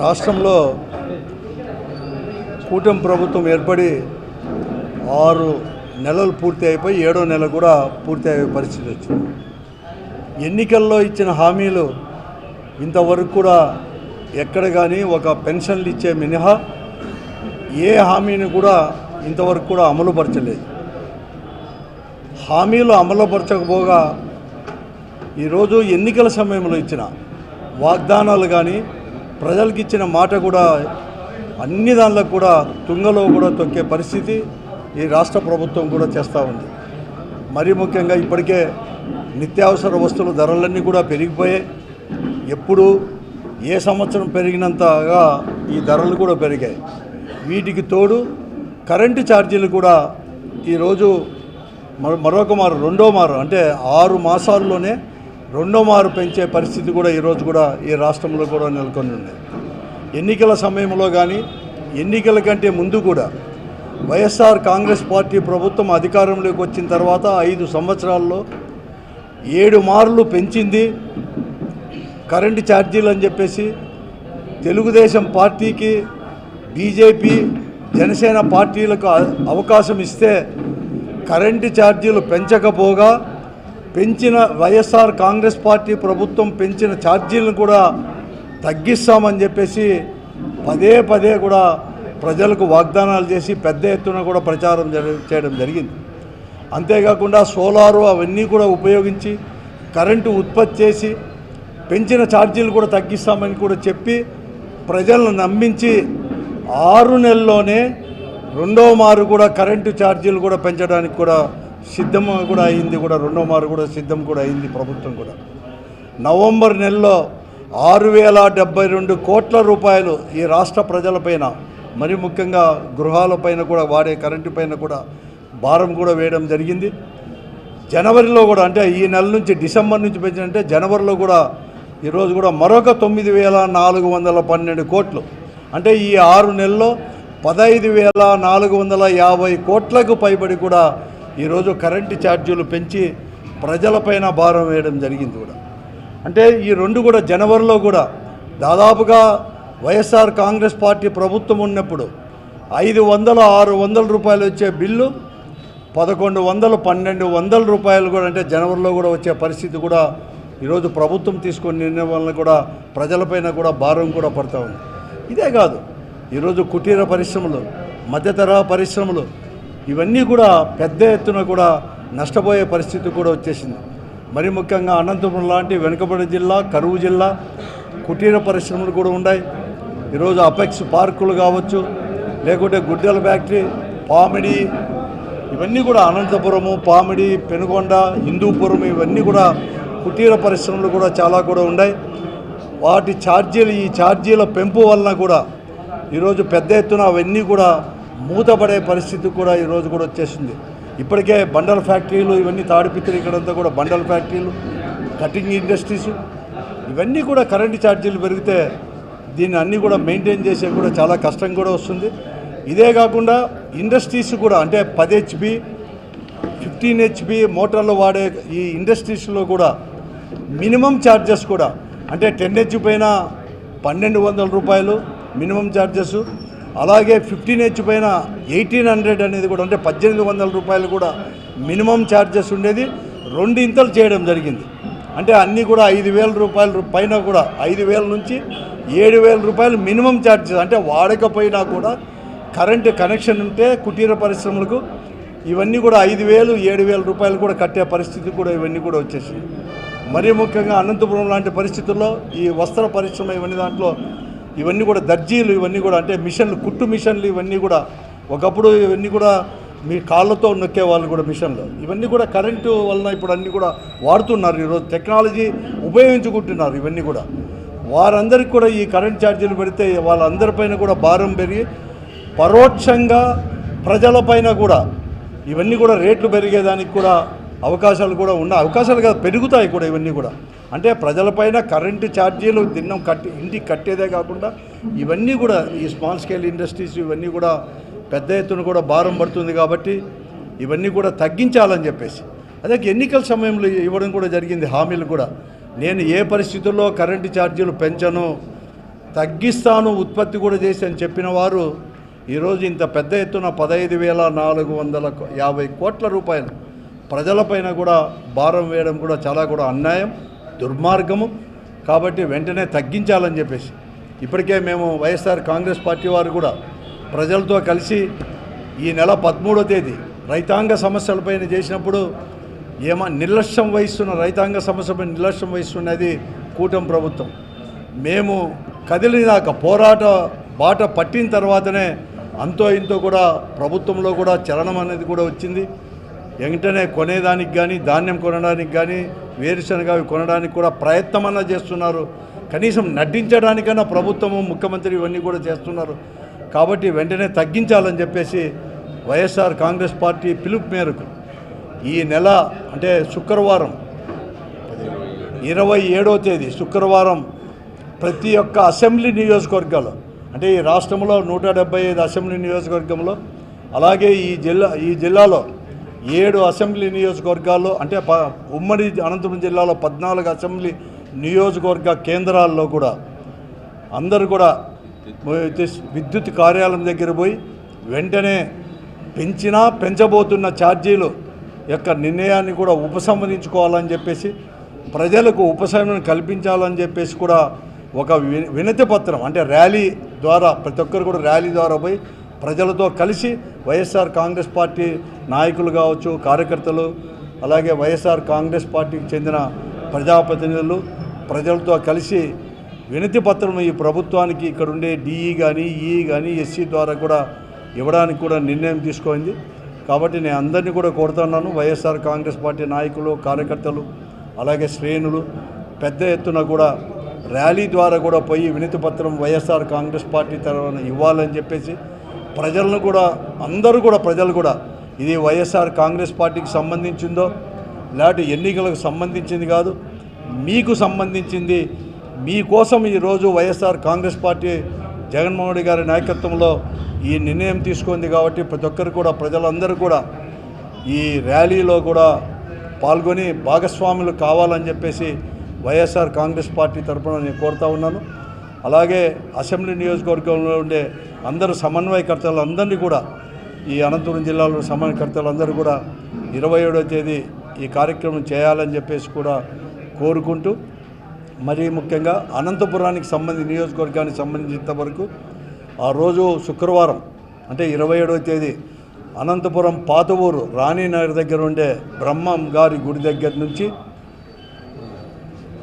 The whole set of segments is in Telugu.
రాష్ట్రంలో కూటమి ప్రభుత్వం ఏర్పడి 6 నెలలు పూర్తి అయిపోయి 7వ నెల కూడా పూర్తి అయ్యే పరిస్థితి వచ్చింది. ఎన్నికల్లో ఇచ్చిన హామీలు ఇంతవరకు కూడా ఎక్కడ కానీ ఒక పెన్షన్లు ఇచ్చే మినహా ఏ హామీని కూడా ఇంతవరకు కూడా అమలుపరచలేదు. హామీలు అమలుపరచకపోగా ఈరోజు ఎన్నికల సమయంలో ఇచ్చిన వాగ్దానాలు కానీ ప్రజలకు ఇచ్చిన మాట కూడా అన్ని దానిలో కూడా తుంగలో కూడా తొక్కే పరిస్థితి ఈ రాష్ట్ర ప్రభుత్వం కూడా చేస్తూ ఉంది. మరీ ముఖ్యంగా ఇప్పటికే నిత్యావసర వస్తువుల ధరలన్నీ కూడా పెరిగిపోయాయి. ఎప్పుడు ఏ సంవత్సరం పెరిగినంతగా ఈ ధరలు కూడా పెరిగాయి. వీటికి తోడు కరెంటు ఛార్జీలు కూడా ఈరోజు రెండో మారు అంటే 6 మాసాల్లోనే రెండో మారు పెంచే పరిస్థితి కూడా ఈరోజు కూడా ఈ రాష్ట్రంలో కూడా నెలకొని ఉంది. ఎన్నికల సమయంలో కానీ ఎన్నికల కంటే ముందు కూడా వైఎస్ఆర్ కాంగ్రెస్ పార్టీ ప్రభుత్వం అధికారంలోకి వచ్చిన తర్వాత 5 సంవత్సరాల్లో 7 మార్లు పెంచింది కరెంటు ఛార్జీలు అని చెప్పేసి. తెలుగుదేశం పార్టీకి బీజేపీ జనసేన పార్టీలకు అవకాశం ఇస్తే కరెంటు ఛార్జీలు పెంచకపోగా పెంచిన వైఎస్ఆర్ కాంగ్రెస్ పార్టీ ప్రభుత్వం పెంచిన ఛార్జీలను కూడా తగ్గిస్తామని చెప్పేసి పదే కూడా ప్రజలకు వాగ్దానాలు చేసి పెద్ద ఎత్తున కూడా ప్రచారం చేయడం జరిగింది. అంతేకాకుండా సోలారు అవన్నీ కూడా ఉపయోగించి కరెంటు ఉత్పత్తి చేసి పెంచిన ఛార్జీలు కూడా తగ్గిస్తామని కూడా చెప్పి ప్రజలను నమ్మించి 6 నెలల్లోనే రెండో మారు కూడా కరెంటు ఛార్జీలు కూడా పెంచడానికి కూడా సిద్ధం కూడా అయింది. కూడా రెండో మారు కూడా సిద్ధం కూడా అయింది ప్రభుత్వం కూడా. నవంబర్ నెలలో 6,072 కోట్ల రూపాయలు ఈ రాష్ట్ర ప్రజలపైన మరి ముఖ్యంగా గృహాలపైన కూడా వాడే కరెంటు పైన కూడా భారం కూడా వేయడం జరిగింది. జనవరిలో కూడా అంటే ఈ నెల నుంచి డిసెంబర్ నుంచి పెంచినంటే జనవరిలో కూడా ఈరోజు కూడా మరొక 9,412 కోట్లు అంటే ఈ 6 నెలల్లో 15,450 కోట్లకు పైబడి కూడా ఈరోజు కరెంటు ఛార్జీలు పెంచి ప్రజలపైన భారం వేయడం జరిగింది కూడా. అంటే ఈ రెండు కూడా జనవరిలో కూడా దాదాపుగా వైఎస్ఆర్ కాంగ్రెస్ పార్టీ ప్రభుత్వం ఉన్నప్పుడు 500-600 రూపాయలు వచ్చే బిల్లు 1,100-1,200 రూపాయలు కూడా అంటే జనవరిలో కూడా వచ్చే పరిస్థితి కూడా ఈరోజు ప్రభుత్వం తీసుకున్న నిర్ణయం వల్ల కూడా ప్రజలపైన కూడా భారం కూడా పడుతూ ఉంది. ఇదే కాదు ఈరోజు కుటీర పరిశ్రమలు, మధ్యతరహా పరిశ్రమలు ఇవన్నీ కూడా పెద్ద ఎత్తున కూడా నష్టపోయే పరిస్థితి కూడా వచ్చేసింది. మరి ముఖ్యంగా అనంతపురం లాంటి వెనుకబడి జిల్లా, కరువు జిల్లా కుటీర పరిశ్రమలు కూడా ఉన్నాయి. ఈరోజు అపెక్స్ పార్కులు కావచ్చు, లేకుంటే గుడ్డల ఫ్యాక్టరీ, పామిడి ఇవన్నీ కూడా అనంతపురము, పామిడి, పెనుగొండ, హిందూపురం ఇవన్నీ కూడా కుటీర పరిశ్రమలు కూడా చాలా కూడా ఉన్నాయి. వాటి ఛార్జీలు ఈ ఛార్జీల పెంపు వలన కూడా ఈరోజు పెద్ద ఎత్తున అవన్నీ కూడా మూతపడే పరిస్థితి కూడా ఈరోజు కూడా వచ్చేసింది. ఇప్పటికే బండల ఫ్యాక్టరీలు ఇవన్నీ తాడిపిత్రి ఇక్కడంతా కూడా బండల ఫ్యాక్టరీలు, కటింగ్ ఇండస్ట్రీస్ ఇవన్నీ కూడా కరెంటు ఛార్జీలు పెరిగితే దీన్ని అన్నీ కూడా మెయింటైన్ చేసే కూడా చాలా కష్టం కూడా వస్తుంది. ఇదే కాకుండా ఇండస్ట్రీస్ కూడా అంటే 10 HP 15 HP మోటార్లు వాడే ఈ ఇండస్ట్రీస్లో కూడా మినిమం ఛార్జెస్ కూడా అంటే 10 HP పైన 1,200 రూపాయలు మినిమం ఛార్జెస్, అలాగే 15 HP పైన 1,800 అనేది కూడా అంటే 1,800 రూపాయలు కూడా మినిమం ఛార్జెస్ ఉండేది 2 ఇంతలు చేయడం జరిగింది. అంటే అన్నీ కూడా 5,000 రూపాయల పైన కూడా 5,000 నుంచి 7,000 రూపాయలు మినిమం ఛార్జెస్ అంటే వాడకపోయినా కూడా కరెంటు కనెక్షన్ ఉంటే కుటీర పరిశ్రమలకు ఇవన్నీ కూడా 5,000-7,000 రూపాయలు కూడా కట్టే పరిస్థితి కూడా ఇవన్నీ కూడా వచ్చేసింది. మరీ ముఖ్యంగా అనంతపురం లాంటి పరిస్థితుల్లో ఈ వస్త్ర పరిశ్రమ ఇవన్నీ దాంట్లో ఇవన్నీ కూడా దర్జీలు ఇవన్నీ కూడా అంటే మిషన్లు, కుట్టు మిషన్లు ఇవన్నీ కూడా ఒకప్పుడు ఇవన్నీ కూడా మీ కాళ్ళతో నొక్కే వాళ్ళు కూడా మిషన్లు ఇవన్నీ కూడా కరెంటు వలన ఇప్పుడు అన్నీ కూడా వాడుతున్నారు. ఈరోజు టెక్నాలజీ ఉపయోగించుకుంటున్నారు. ఇవన్నీ కూడా వారందరికీ కూడా ఈ కరెంట్ ఛార్జీలు పెడితే వాళ్ళందరిపైన కూడా భారం పెరిగి పరోక్షంగా ప్రజలపైన కూడా ఇవన్నీ కూడా రేట్లు పెరిగేదానికి కూడా అవకాశాలు కూడా ఉన్న అవకాశాలు కదా పెరుగుతాయి కూడా ఇవన్నీ కూడా అంటే ప్రజలపైన కరెంటు ఛార్జీలు దిన్నం ఇంటికి కట్టేదే కాకుండా ఇవన్నీ కూడా ఈ స్మాల్ స్కేల్ ఇండస్ట్రీస్ ఇవన్నీ కూడా పెద్ద ఎత్తున కూడా భారం పడుతుంది. కాబట్టి ఇవన్నీ కూడా తగ్గించాలని చెప్పేసి అదే ఎన్నికల సమయంలో ఇవ్వడం కూడా జరిగింది హామీలు కూడా. నేను ఏ పరిస్థితుల్లో కరెంటు ఛార్జీలు పెంచను, తగ్గిస్తాను ఉత్పత్తి కూడా చేసి అని చెప్పిన వారు ఈరోజు ఇంత పెద్ద ఎత్తున 15,450 కోట్ల రూపాయలు ప్రజలపైన కూడా భారం వేయడం కూడా చాలా కూడా అన్యాయం, దుర్మార్గము. కాబట్టి వెంటనే తగ్గించాలని చెప్పేసి ఇప్పటికే మేము వైఎస్ఆర్ కాంగ్రెస్ పార్టీ వారు కూడా ప్రజలతో కలిసి ఈ నెల 13వ తేదీ రైతాంగ సమస్యలపైన చేసినప్పుడు నిర్లక్ష్యం వహిస్తున్న రైతాంగ సమస్యపై నిర్లక్ష్యం వహిస్తున్నది కూటమి ప్రభుత్వం. మేము కదిలినాక పోరాట బాట పట్టిన తర్వాతనే అంతో ఇంతో కూడా ప్రభుత్వంలో కూడా చలనం అనేది కూడా వచ్చింది. వెంటనే కొనేదానికి కానీ, ధాన్యం కొనడానికి కానీ, వేరుశనగ కొనడానికి కూడా ప్రయత్నమన్నా చేస్తున్నారు. కనీసం నటించడానికైనా ప్రభుత్వము, ముఖ్యమంత్రి ఇవన్నీ కూడా చేస్తున్నారు. కాబట్టి వెంటనే తగ్గించాలని చెప్పేసి వైఎస్ఆర్ కాంగ్రెస్ పార్టీ పిలుపు మేరకు ఈ నెల అంటే శుక్రవారం 27వ తేదీ శుక్రవారం ప్రతి ఒక్క అసెంబ్లీ నియోజకవర్గాలు అంటే ఈ రాష్ట్రంలో 175 అసెంబ్లీ నియోజకవర్గంలో, అలాగే ఈ జిల్లాలో 7 అసెంబ్లీ నియోజకవర్గాల్లో అంటే ఉమ్మడి అనంతపురం జిల్లాలో 14 అసెంబ్లీ నియోజకవర్గ కేంద్రాల్లో కూడా అందరూ కూడా విద్యుత్ కార్యాలయం దగ్గర పోయి వెంటనే పెంచబోతున్న ఛార్జీలు యొక్క నిర్ణయాన్ని కూడా ఉపసంహరించుకోవాలని చెప్పేసి, ప్రజలకు ఉపశమనం కల్పించాలని చెప్పేసి కూడా ఒక వినతి పత్రం అంటే ర్యాలీ ద్వారా ప్రతి ఒక్కరు కూడా ర్యాలీ ద్వారా పోయి ప్రజలతో కలిసి వైఎస్ఆర్ కాంగ్రెస్ పార్టీ నాయకులు కావచ్చు, కార్యకర్తలు, అలాగే వైఎస్ఆర్ కాంగ్రెస్ పార్టీకి చెందిన ప్రజాప్రతినిధులు ప్రజలతో కలిసి వినతి పత్రం ఈ ప్రభుత్వానికి ఇక్కడ ఉండే డిఈ కానీ, ఈఈ కానీ, ఎస్సీ ద్వారా కూడా ఇవ్వడానికి కూడా నిర్ణయం తీసుకుంది. కాబట్టి నేను అందరినీ కూడా కోరుతున్నాను, వైఎస్ఆర్ కాంగ్రెస్ పార్టీ నాయకులు, కార్యకర్తలు, అలాగే శ్రేణులు పెద్ద ఎత్తున కూడా ర్యాలీ ద్వారా కూడా పోయి వినతి పత్రం వైఎస్ఆర్ కాంగ్రెస్ పార్టీ తరఫున ఇవ్వాలని చెప్పేసి ప్రజలను కూడా అందరూ కూడా ప్రజలు కూడా ఇది వైఎస్ఆర్ కాంగ్రెస్ పార్టీకి సంబంధించిందో లేకపోతే ఎన్నికలకు సంబంధించింది కాదు, మీకు సంబంధించింది. మీకోసం ఈరోజు వైఎస్ఆర్ కాంగ్రెస్ పార్టీ జగన్మోహన్ రెడ్డి గారి నాయకత్వంలో ఈ నిర్ణయం తీసుకుంది. కాబట్టి ప్రతి ఒక్కరు కూడా ప్రజలందరూ కూడా ఈ ర్యాలీలో కూడా పాల్గొని భాగస్వాములు కావాలని చెప్పేసి వైఎస్ఆర్ కాంగ్రెస్ పార్టీ తరఫున నేను కోరుతా ఉన్నాను. అలాగే అసెంబ్లీ నియోజకవర్గంలో ఉండే అందరూ సమన్వయకర్తలు అందరినీ కూడా ఈ అనంతపురం జిల్లాలో సమన్వయకర్తలందరూ కూడా 27వ తేదీ ఈ కార్యక్రమం చేయాలని చెప్పేసి కూడా కోరుకుంటూ, మరీ ముఖ్యంగా అనంతపురానికి నియోజకవర్గానికి సంబంధించినంత వరకు ఆ రోజు శుక్రవారం అంటే 27వ తేదీ అనంతపురం పాత ఊరు రాణీనగర్ దగ్గర ఉండే బ్రహ్మం గారి గుడి దగ్గర నుంచి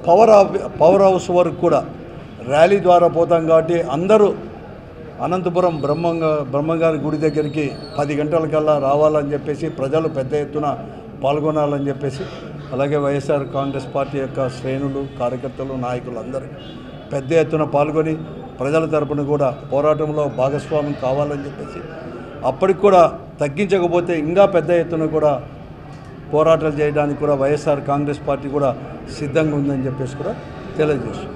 పవర్ హౌస్ వరకు కూడా ర్యాలీ ద్వారా పోతాం. కాబట్టి అందరూ అనంతపురం బ్రహ్మంగారి గుడి దగ్గరికి 10 గంటలకల్లా రావాలని చెప్పేసి, ప్రజలు పెద్ద ఎత్తున పాల్గొనాలని చెప్పేసి, అలాగే వైఎస్ఆర్ కాంగ్రెస్ పార్టీ యొక్క శ్రేణులు, కార్యకర్తలు, నాయకులు అందరూ పెద్ద ఎత్తున పాల్గొని ప్రజల తరపున కూడా పోరాటంలో భాగస్వామ్యం కావాలని చెప్పేసి, అప్పటికి కూడా తగ్గించకపోతే ఇంకా పెద్ద ఎత్తున కూడా పోరాటాలు చేయడానికి కూడా వైఎస్ఆర్ కాంగ్రెస్ పార్టీ కూడా సిద్ధంగా ఉందని చెప్పేసి కూడా తెలియజేస్తుంది.